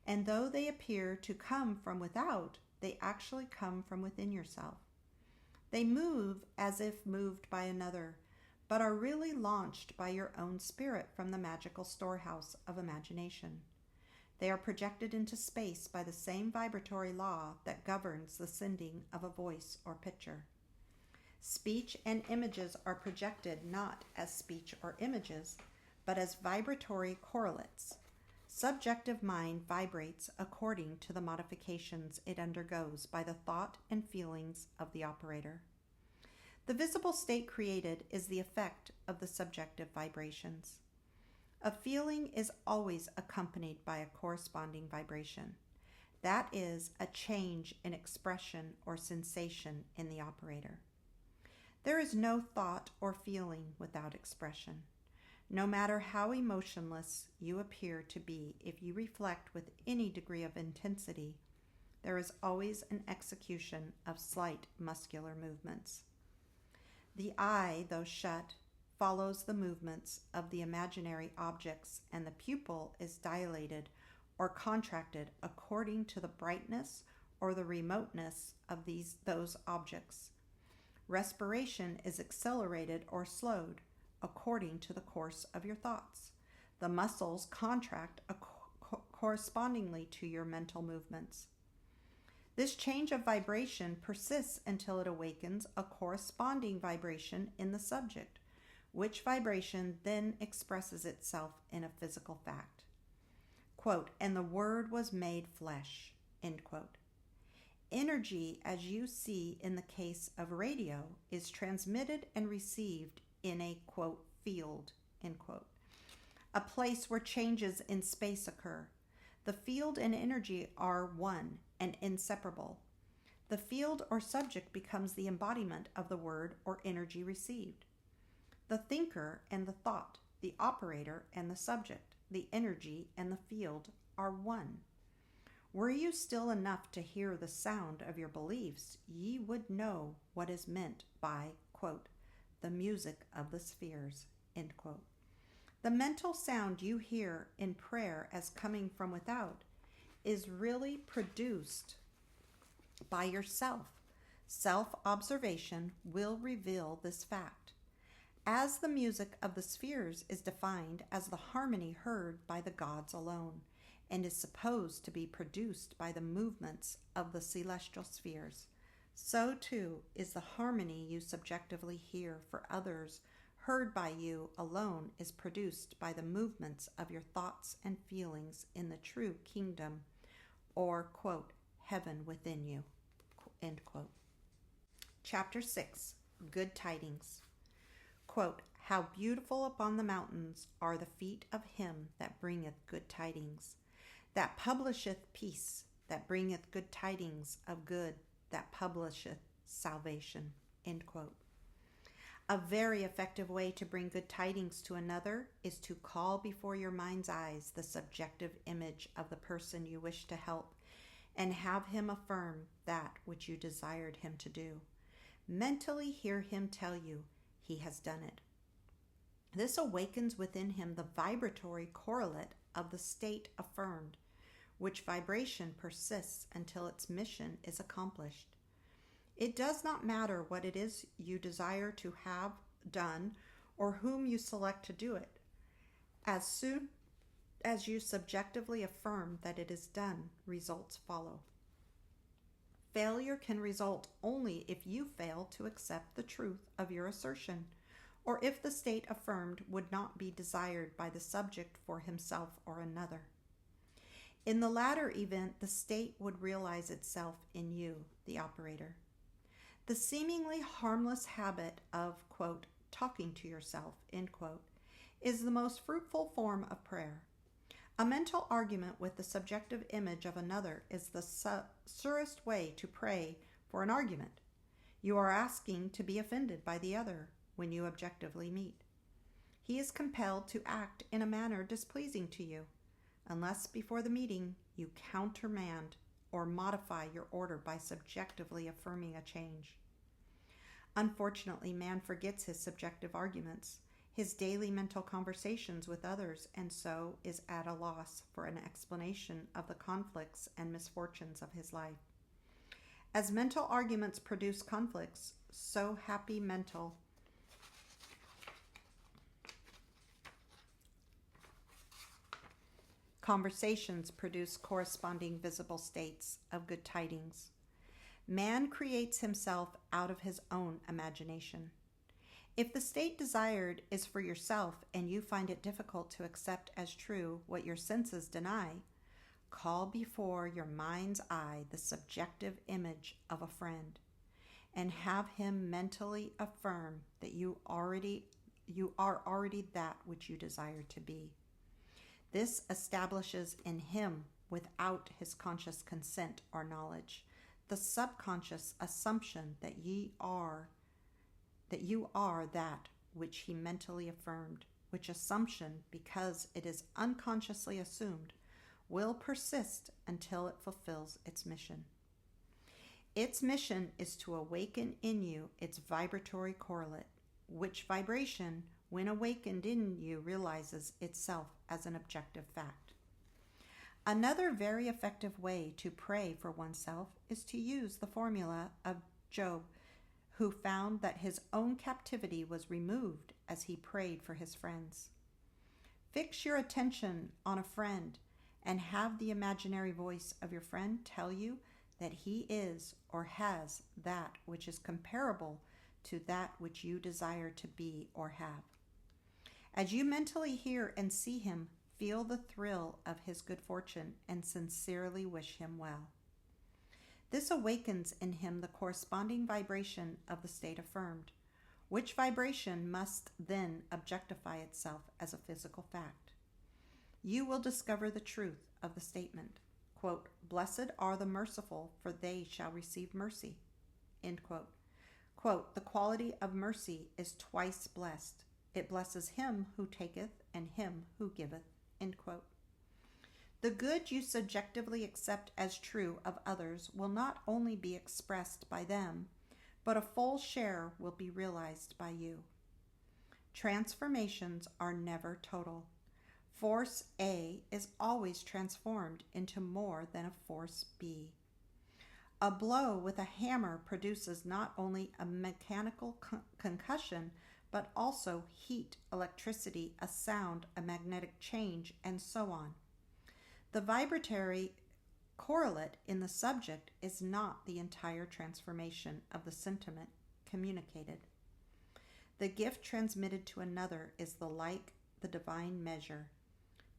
[SPEAKER 1] and though they appear to come from without, they actually come from within yourself. They move as if moved by another, but are really launched by your own spirit from the magical storehouse of imagination. They are projected into space by the same vibratory law that governs the sending of a voice or picture. Speech and images are projected not as speech or images, but as vibratory correlates. Subjective mind vibrates according to the modifications it undergoes by the thought and feelings of the operator. The visible state created is the effect of the subjective vibrations. A feeling is always accompanied by a corresponding vibration. That is a change in expression or sensation in the operator. There is no thought or feeling without expression. No matter how emotionless you appear to be, if you reflect with any degree of intensity, there is always an execution of slight muscular movements. The eye, though shut, follows the movements of the imaginary objects, and the pupil is dilated or contracted according to the brightness or the remoteness of those objects. Respiration is accelerated or slowed according to the course of your thoughts. The muscles contract correspondingly to your mental movements. This change of vibration persists until it awakens a corresponding vibration in the subject, which vibration then expresses itself in a physical fact. Quote, and the Word was made flesh, end quote. Energy, as you see in the case of radio, is transmitted and received in a, quote, field, end quote, a place where changes in space occur. The field and energy are one and inseparable. The field or subject becomes the embodiment of the word or energy received. The thinker and the thought, the operator and the subject, the energy and the field are one. Were you still enough to hear the sound of your beliefs, ye would know what is meant by, quote, the music of the spheres, end quote. The mental sound you hear in prayer as coming from without is really produced by yourself. Self-observation will reveal this fact. As the music of the spheres is defined as the harmony heard by the gods alone, and is supposed to be produced by the movements of the celestial spheres, so too is the harmony you subjectively hear for others heard by you alone is produced by the movements of your thoughts and feelings in the true kingdom, or, quote, heaven within you, end quote. Chapter 6, Good Tidings. Quote, how beautiful upon the mountains are the feet of him that bringeth good tidings, that publisheth peace, that bringeth good tidings of good, that publisheth salvation, end quote. A very effective way to bring good tidings to another is to call before your mind's eyes the subjective image of the person you wish to help and have him affirm that which you desired him to do. Mentally hear him tell you he has done it. This awakens within him the vibratory correlate of the state affirmed, which vibration persists until its mission is accomplished. It does not matter what it is you desire to have done or whom you select to do it. As soon as you subjectively affirm that it is done, results follow. Failure can result only if you fail to accept the truth of your assertion, or if the state affirmed would not be desired by the subject for himself or another. In the latter event, the state would realize itself in you, the operator. The seemingly harmless habit of, quote, talking to yourself, end quote, is the most fruitful form of prayer. A mental argument with the subjective image of another is the surest way to pray for an argument. You are asking to be offended by the other when you objectively meet. He is compelled to act in a manner displeasing to you, unless before the meeting you countermand or modify your order by subjectively affirming a change. Unfortunately, man forgets his subjective arguments, his daily mental conversations with others, and so is at a loss for an explanation of the conflicts and misfortunes of his life. As mental arguments produce conflicts, so happy mental conversations produce corresponding visible states of good tidings. Man creates himself out of his own imagination. If the state desired is for yourself and you find it difficult to accept as true what your senses deny, call before your mind's eye the subjective image of a friend and have him mentally affirm that you are already that which you desire to be. This establishes in him, without his conscious consent or knowledge, the subconscious assumption that you are that which he mentally affirmed, which assumption, because it is unconsciously assumed, will persist until it fulfills its mission. Its mission is to awaken in you its vibratory correlate, which vibration, when awakened in you, realizes itself as an objective fact. Another very effective way to pray for oneself is to use the formula of Job, who found that his own captivity was removed as he prayed for his friends. Fix your attention on a friend and have the imaginary voice of your friend tell you that he is or has that which is comparable to that which you desire to be or have. As you mentally hear and see him, feel the thrill of his good fortune and sincerely wish him well. This awakens in him the corresponding vibration of the state affirmed, which vibration must then objectify itself as a physical fact. You will discover the truth of the statement, quote, "Blessed are the merciful, for they shall receive mercy," end quote. Quote, "The quality of mercy is twice blessed. It blesses him who taketh and him who giveth," end quote. The good you subjectively accept as true of others will not only be expressed by them, but a full share will be realized by you. Transformations are never total. Force A is always transformed into more than a force B. A blow with a hammer produces not only a mechanical concussion, but also heat, electricity, a sound, a magnetic change, and so on. The vibratory correlate in the subject is not the entire transformation of the sentiment communicated. The gift transmitted to another is like the divine measure,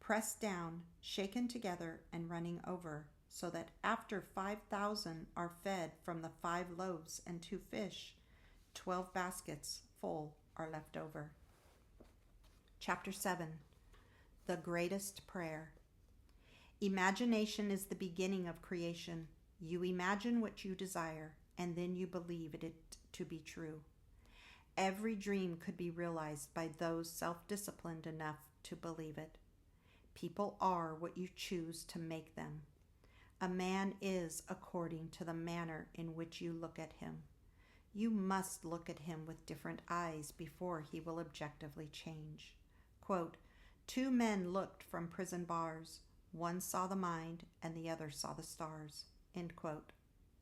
[SPEAKER 1] pressed down, shaken together, and running over, so that after 5,000 are fed from the 5 loaves and 2 fish, 12 baskets full are left over. Chapter 7. The Greatest Prayer. Imagination is the beginning of creation. You imagine what you desire, and then you believe it to be true. Every dream could be realized by those self-disciplined enough to believe it. People are what you choose to make them. A man is according to the manner in which you look at him. You must look at him with different eyes before he will objectively change. Quote, 2 men looked from prison bars. One saw the mind, and the other saw the stars. End quote.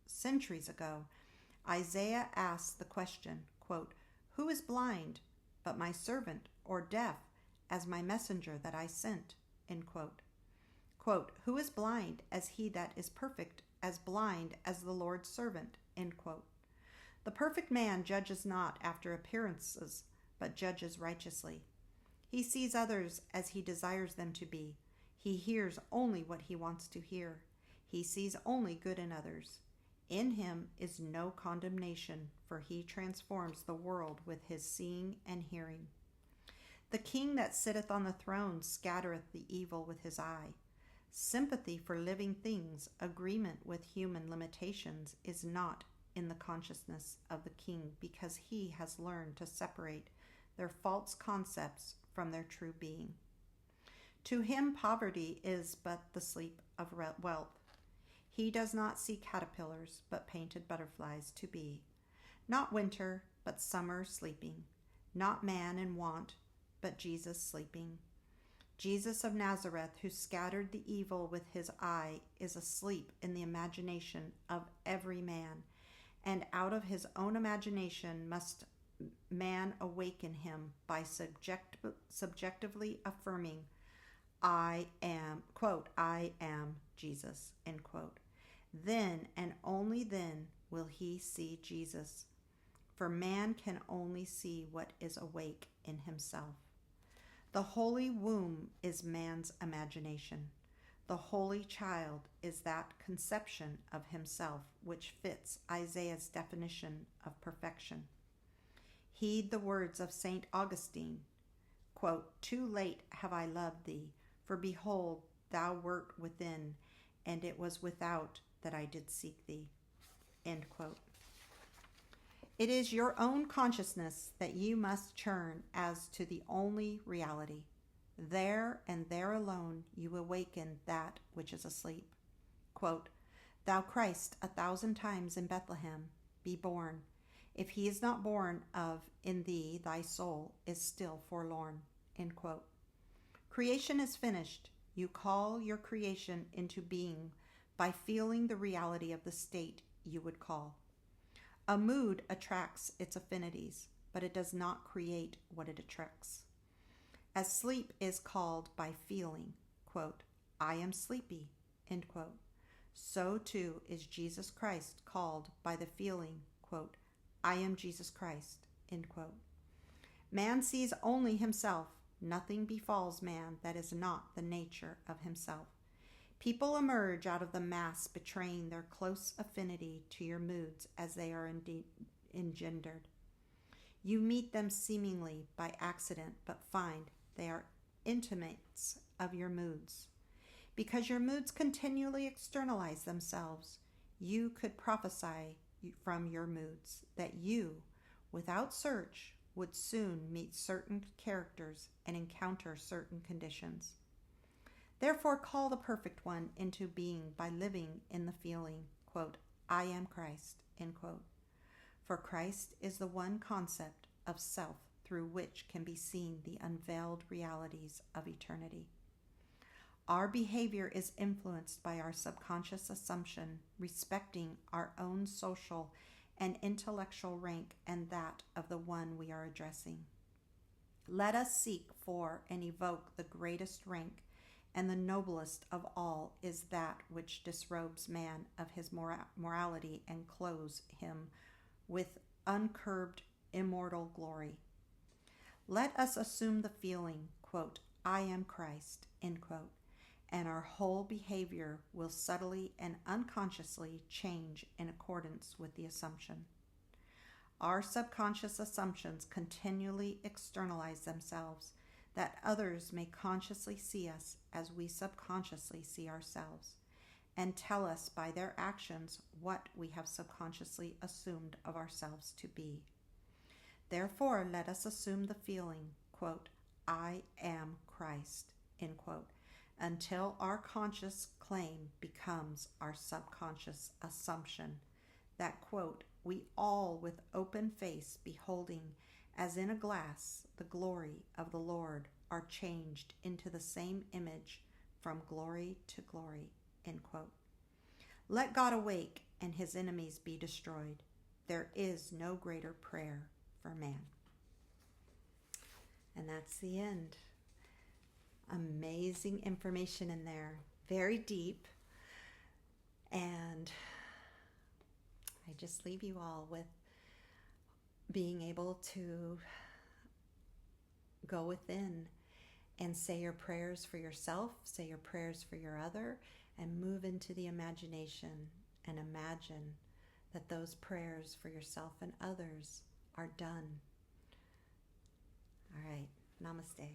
[SPEAKER 1] Centuries ago, Isaiah asked the question, quote, "Who is blind but my servant, or deaf as my messenger that I sent?" End quote. Quote, "Who is blind as he that is perfect, as blind as the Lord's servant?" End quote. The perfect man judges not after appearances, but judges righteously. He sees others as he desires them to be. He hears only what he wants to hear. He sees only good in others. In him is no condemnation, for he transforms the world with his seeing and hearing. The king that sitteth on the throne scattereth the evil with his eye. Sympathy for living things, agreement with human limitations, is not in the consciousness of the king, because he has learned to separate their false concepts from their true being. To him poverty is but the sleep of wealth. He does not see caterpillars, but painted butterflies to be. Not winter, but summer sleeping. Not man in want, but Jesus sleeping. Jesus of Nazareth, who scattered the evil with his eye, is asleep in the imagination of every man, and out of his own imagination must man awaken him by subjectively affirming, "I am," quote, "I am Jesus," end quote. Then and only then will he see Jesus, for man can only see what is awake in himself. The holy womb is man's imagination. The holy child is that conception of himself which fits Isaiah's definition of perfection. Heed the words of St. Augustine, quote, "Too late have I loved thee, for behold, thou wert within, and it was without that I did seek thee." End quote. It is your own consciousness that you must churn as to the only reality. There and there alone you awaken that which is asleep. Quote, "Thou Christ 1,000 times in Bethlehem be born. If he is not born of in thee, thy soul is still forlorn." End quote. Creation is finished. You call your creation into being by feeling the reality of the state you would call. A mood attracts its affinities, but it does not create what it attracts. As sleep is called by feeling, quote, I am sleepy, end quote, so too is Jesus Christ called by the feeling, quote, I am Jesus Christ, end quote. Man sees only himself. Nothing befalls man that is not the nature of himself. People emerge out of the mass betraying their close affinity to your moods as they are indeed engendered. You meet them seemingly by accident, but find they are intimates of your moods. Because your moods continually externalize themselves, you could prophesy from your moods that you, without search, would soon meet certain characters and encounter certain conditions. Therefore, call the perfect one into being by living in the feeling, quote, I am Christ, end quote. For Christ is the one concept of self through which can be seen the unveiled realities of eternity. Our behavior is influenced by our subconscious assumption respecting our own social and intellectual rank and that of the one we are addressing. Let us seek for and evoke the greatest rank, and the noblest of all is that which disrobes man of his morality and clothes him with uncurbed immortal glory. Let us assume the feeling, quote, I am Christ, end quote, and our whole behavior will subtly and unconsciously change in accordance with the assumption. Our subconscious assumptions continually externalize themselves, that others may consciously see us as we subconsciously see ourselves, and tell us by their actions what we have subconsciously assumed of ourselves to be. Therefore, let us assume the feeling, quote, I am Christ, end quote, until our conscious claim becomes our subconscious assumption that, quote, we all with open face beholding as in a glass the glory of the Lord are changed into the same image from glory to glory, end quote. Let God awake and his enemies be destroyed. There is no greater prayer for man. And that's the end. Amazing information in there, very deep, and I just leave you all with being able to go within and say your prayers for yourself, say your prayers for your other, and move into the imagination and imagine that those prayers for yourself and others are done. All right, namaste.